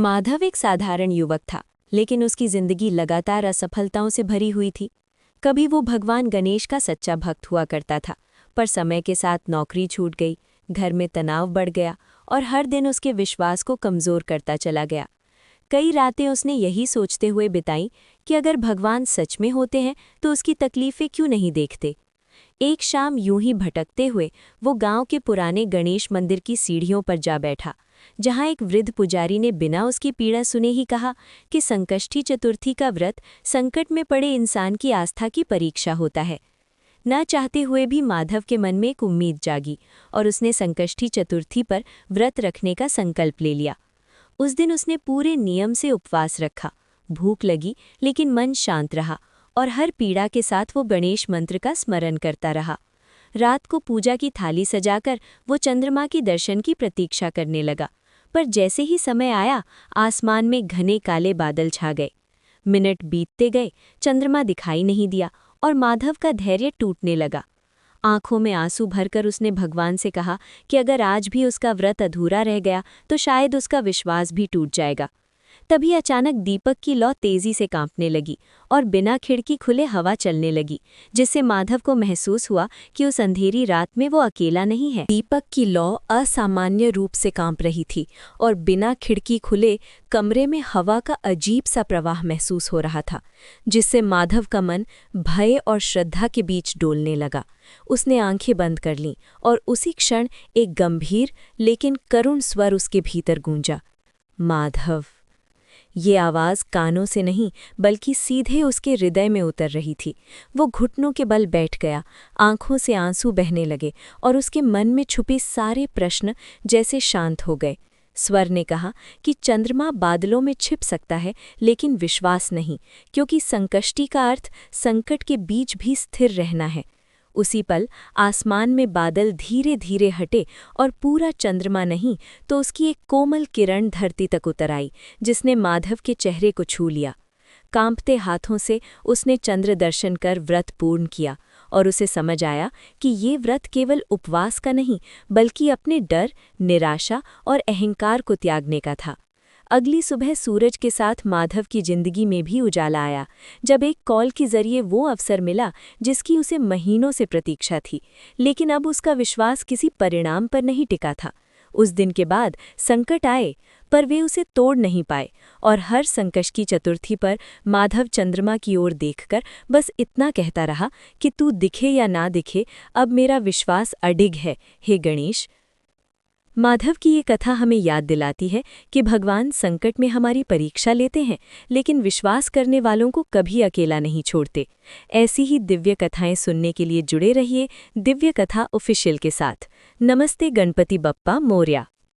माधव एक साधारण युवक था, लेकिन उसकी जिंदगी लगातार असफलताओं से भरी हुई थी। कभी वो भगवान गणेश का सच्चा भक्त हुआ करता था, पर समय के साथ नौकरी छूट गई, घर में तनाव बढ़ गया और हर दिन उसके विश्वास को कमज़ोर करता चला गया। कई रातें उसने यही सोचते हुए बिताईं कि अगर भगवान सच में होते हैं तो उसकी तकलीफ़ें क्यों नहीं देखते। एक शाम यूं ही भटकते हुए वो गांव के पुराने गणेश मंदिर की सीढ़ियों पर जा बैठा, जहां एक वृद्ध पुजारी ने बिना उसकी पीड़ा सुने ही कहा कि संकष्टी चतुर्थी का व्रत संकट में पड़े इंसान की आस्था की परीक्षा होता है। न चाहते हुए भी माधव के मन में एक उम्मीद जागी और उसने संकष्टी चतुर्थी पर व्रत रखने का संकल्प ले लिया। उस दिन उसने पूरे नियम से उपवास रखा। भूख लगी लेकिन मन शांत रहा और हर पीड़ा के साथ वो गणेश मंत्र का स्मरण करता रहा। रात को पूजा की थाली सजाकर वो चंद्रमा की दर्शन की प्रतीक्षा करने लगा, पर जैसे ही समय आया आसमान में घने काले बादल छा गए। मिनट बीतते गए, चंद्रमा दिखाई नहीं दिया और माधव का धैर्य टूटने लगा। आंखों में आंसू भरकर उसने भगवान से कहा कि अगर आज भी उसका व्रत अधूरा रह गया तो शायद उसका विश्वास भी टूट जाएगा। तभी अचानक दीपक की लौ तेजी से कांपने लगी और बिना खिड़की खुले हवा चलने लगी, जिससे माधव को महसूस हुआ कि उस अंधेरी रात में वो अकेला नहीं है। दीपक की लौ असामान्य रूप से कांप रही थी और बिना खिड़की खुले कमरे में हवा का अजीब सा प्रवाह महसूस हो रहा था, जिससे माधव का मन भय और श्रद्धा के बीच डोलने लगा। उसने आंखें बंद कर लीं और उसी क्षण एक गंभीर लेकिन करुण स्वर उसके भीतर गूंजा, माधव। ये आवाज़ कानों से नहीं बल्कि सीधे उसके हृदय में उतर रही थी। वो घुटनों के बल बैठ गया, आंखों से आंसू बहने लगे और उसके मन में छुपे सारे प्रश्न जैसे शांत हो गए। स्वर ने कहा कि चंद्रमा बादलों में छिप सकता है लेकिन विश्वास नहीं, क्योंकि संकष्टी का अर्थ संकट के बीच भी स्थिर रहना है। उसी पल आसमान में बादल धीरे धीरे हटे और पूरा चंद्रमा नहीं तो उसकी एक कोमल किरण धरती तक उतर आई, जिसने माधव के चेहरे को छू लिया। कांपते हाथों से उसने चंद्र दर्शन कर व्रत पूर्ण किया और उसे समझ आया कि ये व्रत केवल उपवास का नहीं बल्कि अपने डर, निराशा और अहंकार को त्यागने का था। अगली सुबह सूरज के साथ माधव की जिंदगी में भी उजाला आया, जब एक कॉल के जरिए वो अवसर मिला जिसकी उसे महीनों से प्रतीक्षा थी। लेकिन अब उसका विश्वास किसी परिणाम पर नहीं टिका था। उस दिन के बाद संकट आए, पर वे उसे तोड़ नहीं पाए और हर संकष्टी चतुर्थी पर माधव चंद्रमा की ओर देखकर बस इतना कहता रहा कि तू दिखे या ना दिखे, अब मेरा विश्वास अडिग है, हे गणेश। माधव की ये कथा हमें याद दिलाती है कि भगवान संकट में हमारी परीक्षा लेते हैं, लेकिन विश्वास करने वालों को कभी अकेला नहीं छोड़ते। ऐसी ही दिव्य कथाएं सुनने के लिए जुड़े रहिए दिव्य कथा ऑफिशियल के साथ। नमस्ते गणपति बप्पा मोरया।